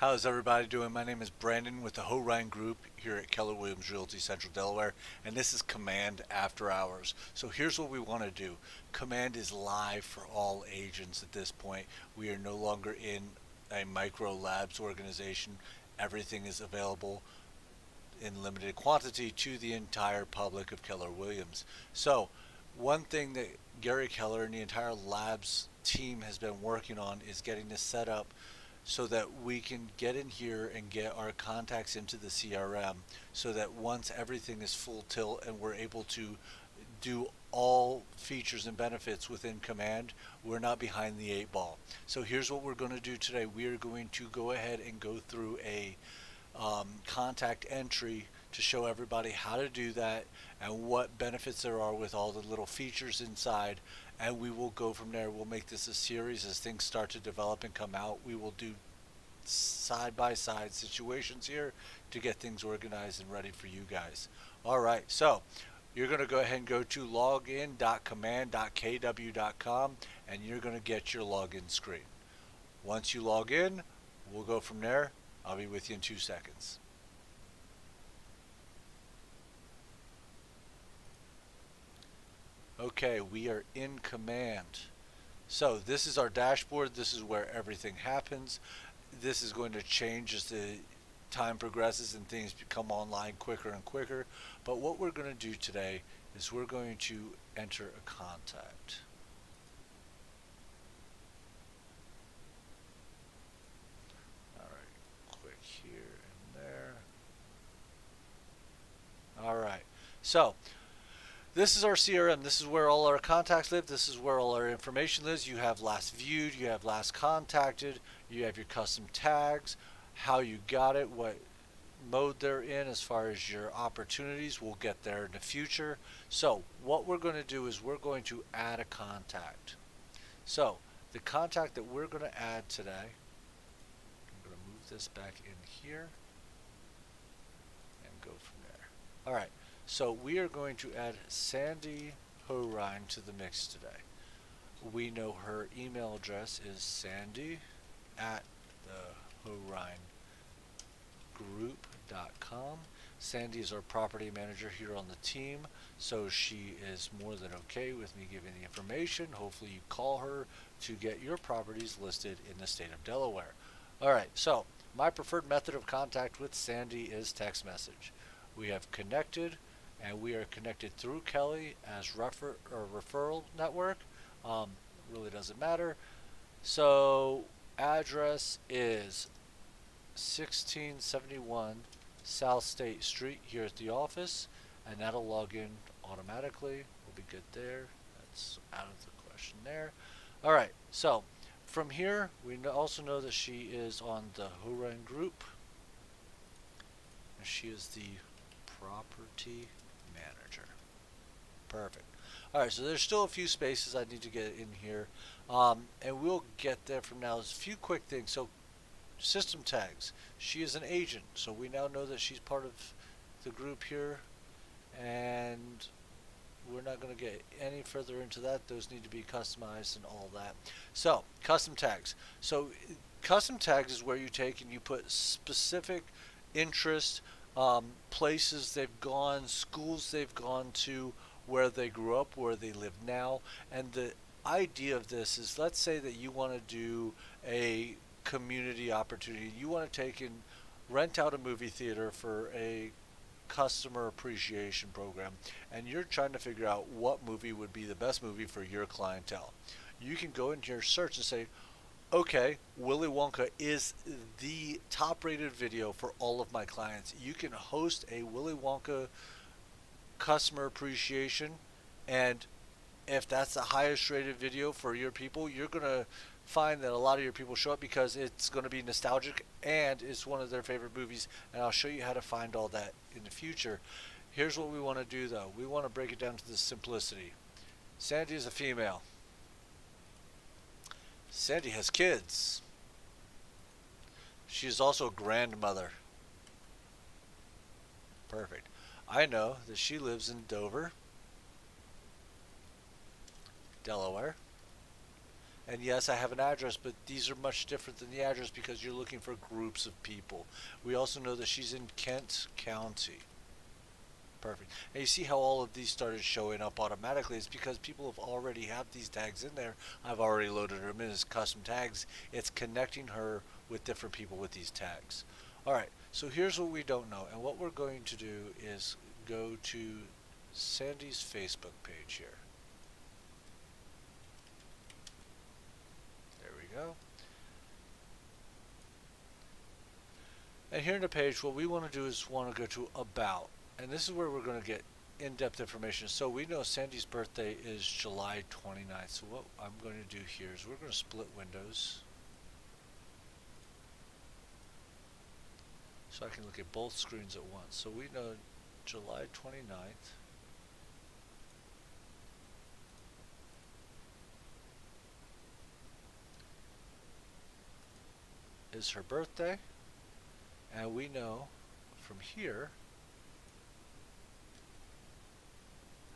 How's everybody doing? My name is Brandon with the Hohrein Group here at Keller Williams Realty Central Delaware, and this is Command After Hours. So here's what we want to do. Command is live for all agents at this point. We are no longer in a micro labs organization. Everything is available in limited quantity to the entire public of Keller Williams. So one thing that Gary Keller and the entire labs team has been working on is getting this set up so that we can get in here and get our contacts into the CRM so that once everything is full tilt and we're able to do all features and benefits within Command, we're not behind the eight ball. So here's what we're going to do today. We are going to go ahead and go through a contact entry to show everybody how to do that and what benefits there are with all the little features inside, and we will go from there. We'll make this a series as things start to develop and come out. We will do side by side situations here to get things organized and ready for you guys. All right, so you're going to go ahead and go to login.command.kw.com and you're going to get your login screen. Once you log in, we'll go from there. I'll be with you in 2 seconds. Okay, we are in Command. So this is our dashboard. This is where everything happens. This is going to change as the time progresses and things become online quicker and quicker. But what we're going to do today is we're going to enter a contact. Alright, so this is our CRM. This is where all our contacts live. This is where all our information lives. You have last viewed, you have last contacted, you have your custom tags, how you got it, what mode they're in as far as your opportunities. We'll get there in the future. So what we're going to do is we're going to add a contact. So the contact that we're going to add today, I'm going to move this back in here and go from there. All right, so we are going to add Sandy Hohrein to the mix today. We know her email address is sandy at the hohreingroup.com. Sandy is our property manager here on the team, so she is more than okay with me giving the information. Hopefully you call her to get your properties listed in the state of Delaware. All right, so my preferred method of contact with Sandy is text message. We have connected, and we are connected through Kelly as referral network. Really doesn't matter. So address is 1671 South State Street here at the office, and that'll log in automatically. We'll be good there. That's out of the question there. All right, so from here we also know that she is on the Hohrein group. She is the property manager. Perfect. Alright, so there's still a few spaces I need to get in here, and we'll get there from now. There's a few quick things. So system tags. She is an agent, so we now know that she's part of the group here, and we're not going to get any further into that. Those need to be customized and all that. So custom tags. So custom tags is where you take and you put specific interest, places they've gone, schools they've gone to, where they grew up, where they live now. And the idea of this is, let's say that you want to do a community opportunity. You want to take and rent out a movie theater for a customer appreciation program, and you're trying to figure out what movie would be the best movie for your clientele. You can go into your search and say, okay, Willy Wonka is the top rated video for all of my clients. You can host a Willy Wonka customer appreciation, and if that's the highest rated video for your people, you're going to find that a lot of your people show up because it's going to be nostalgic and it's one of their favorite movies, and I'll show you how to find all that in the future. Here's what we want to do though. We want to break it down to the simplicity. Sandy is a female. Sandy has kids. She is also a grandmother. Perfect. I know that she lives in Dover, Delaware, And yes, I have an address, but these are much different than the address because you're looking for groups of people. We also know that she's in Kent County. Perfect. And you see how all of these started showing up automatically. It's because people have already have these tags in there. I've already loaded them in as custom tags. It's connecting her with different people with these tags. All right, so here's what we don't know. And what we're going to do is go to Sandy's Facebook page here. There we go. And here in the page, what we want to do is want to go to About. And this is where we're going to get in-depth information. So we know Sandy's birthday is July 29th. So what I'm going to do here is we're going to split windows, so I can look at both screens at once. So we know July 29th is her birthday, and we know from here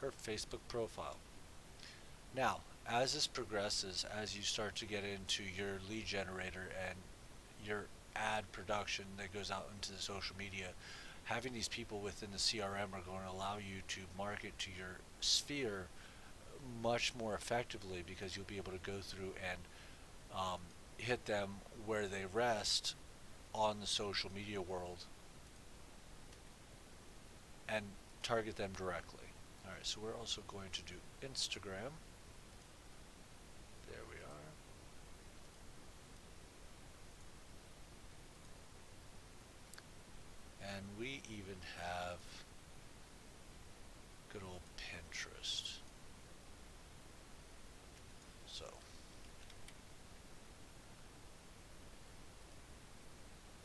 her Facebook profile. Now, as this progresses, as you start to get into your lead generator and your ad production that goes out into the social media, having these people within the CRM are going to allow you to market to your sphere much more effectively, because you'll be able to go through and hit them where they rest on the social media world and target them directly. Alright, so we're also going to do Instagram. There we are. And we even have good old Pinterest. So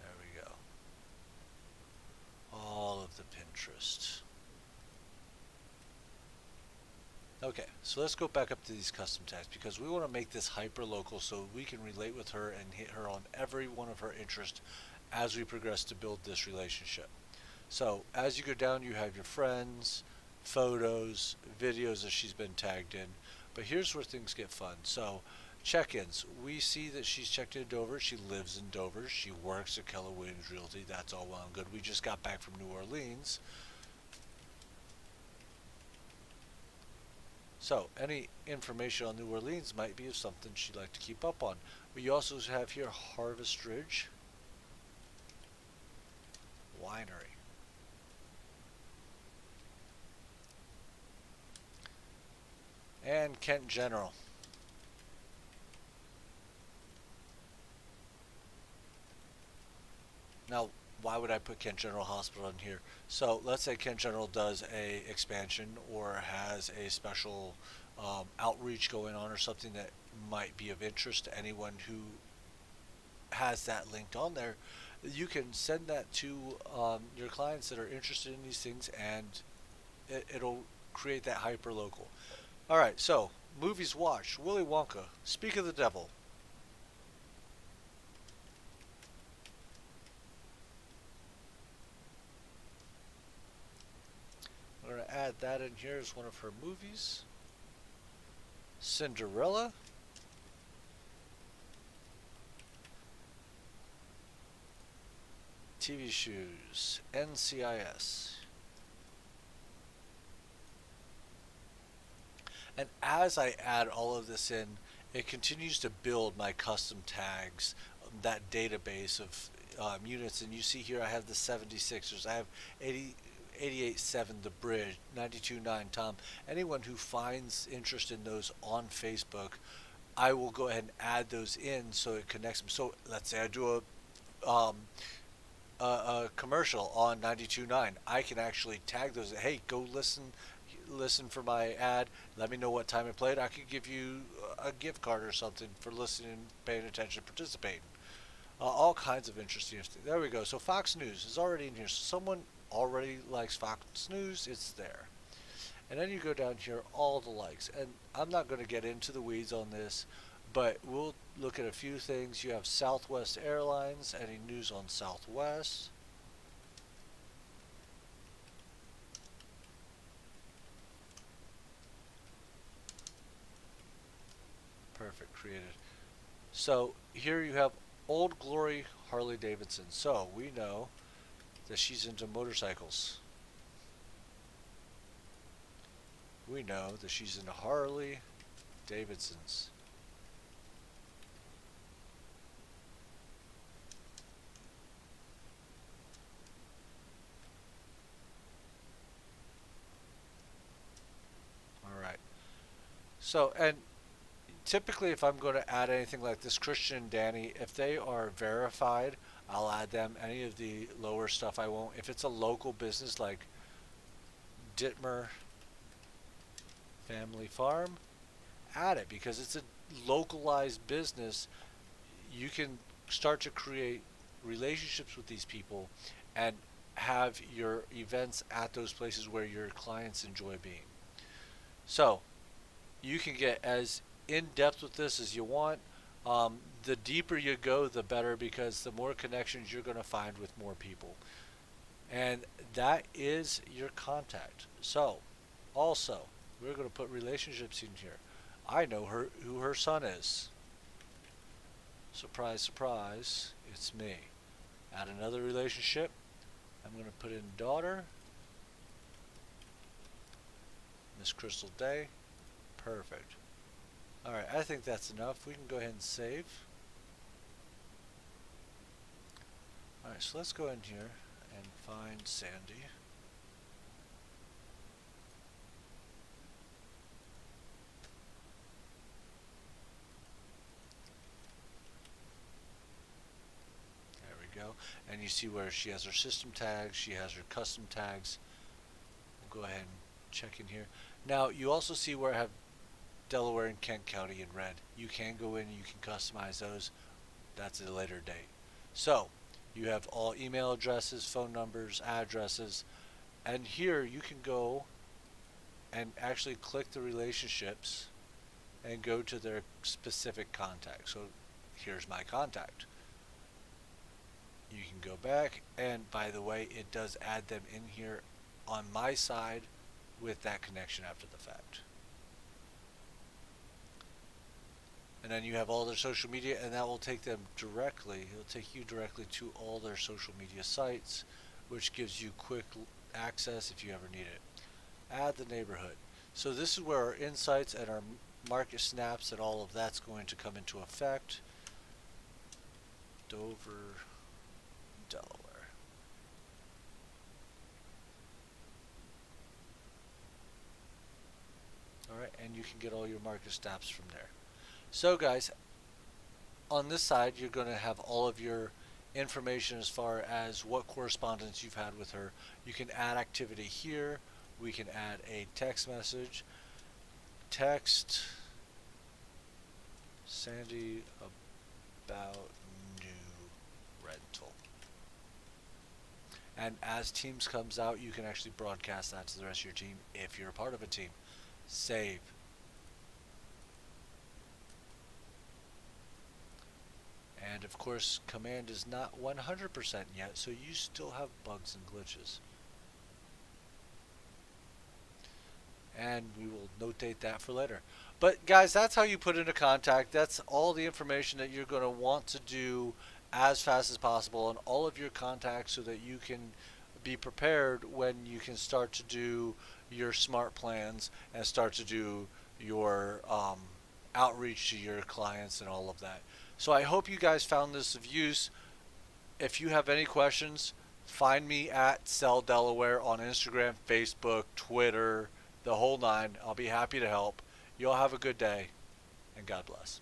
there we go. All of the Pinterest. Okay, so let's go back up to these custom tags, because we want to make this hyper local so we can relate with her and hit her on every one of her interests as we progress to build this relationship. So as you go down, you have your friends, photos, videos that she's been tagged in. But here's where things get fun. So check-ins. We see that she's checked in Dover. She lives in Dover. She works at Keller Williams Realty. That's all well and good. We just got back from New Orleans. So any information on New Orleans might be something she'd like to keep up on. We also have here Harvest Ridge Winery. And Kent General. Now, why would I put Kent General Hospital in here? So let's say Kent General does a expansion or has a special outreach going on, or something that might be of interest to anyone who has that linked on there. You can send that to your clients that are interested in these things, and it'll create that hyper local. All right, so movies watched. Willy Wonka. Speak of the Devil. I'm going to add that in here as one of her movies. Cinderella. TV shows. NCIS. And as I add all of this in, it continues to build my custom tags, that database of units. And you see here I have the 76ers. I have 88.7 The Bridge, 92.9 Tom. Anyone who finds interest in those on Facebook, I will go ahead and add those in so it connects them. So let's say I do a commercial on 92.9. I can actually tag those. Hey, go listen for my ad. Let me know what time it played. I could give you a gift card or something for listening, paying attention, participating. All kinds of interesting things. There we go. So Fox News is already in here. So someone already likes Fox News. It's there. And then you go down here, all the likes. And I'm not going to get into the weeds on this, but we'll look at a few things. You have Southwest Airlines. Any news on Southwest? Perfect. created. So here you have Old Glory Harley Davidson. So we know that she's into motorcycles. We know that she's into Harley Davidsons. All right. So, and typically if I'm going to add anything like this, Christian and Danny, if they are verified, I'll add them. Any of the lower stuff I won't. If it's a local business like Dittmer Family Farm, add it because it's a localized business. You can start to create relationships with these people and have your events at those places where your clients enjoy being. So you can get as in depth with this as you want. The deeper you go, the better because the more connections you're going to find with more people. And that is your contact. So, also, we're going to put relationships in here. I know who her son is. Surprise, surprise, it's me. Add another relationship. I'm going to put in daughter. Miss Crystal Day. Perfect. Alright, I think that's enough. We can go ahead and save. Alright, so let's go in here and find Sandy. There we go. And you see where she has her system tags, she has her custom tags. We'll go ahead and check in here. Now, you also see where I have Delaware and Kent County in red. You can go in and you can customize those. That's at a later date. So, you have all email addresses, phone numbers, addresses, and here you can go and actually click the relationships and go to their specific contact. So, here's my contact. You can go back, and by the way, it does add them in here on my side with that connection after the fact. And then you have all their social media, and that will take them directly, it'll take you directly to all their social media sites, which gives you quick access if you ever need it. Add the neighborhood. So this is where our insights and our market snaps and all of that's going to come into effect. Dover, Delaware. Alright, and you can get all your market snaps from there. So guys, on this side you're going to have all of your information as far as what correspondence you've had with her. You can add activity here. We can add a text message. Text Sandy about new rental. And as Teams comes out, you can actually broadcast that to the rest of your team if you're a part of a team. Save. And of course, command is not 100% yet, so you still have bugs and glitches. And we will notate that for later. But guys, that's how you put in a contact. That's all the information that you're going to want to do as fast as possible on all of your contacts so that you can be prepared when you can start to do your smart plans and start to do your outreach to your clients and all of that. So I hope you guys found this of use. If you have any questions, find me at Sell Delaware on Instagram, Facebook, Twitter, the whole nine. I'll be happy to help. You all have a good day, and God bless.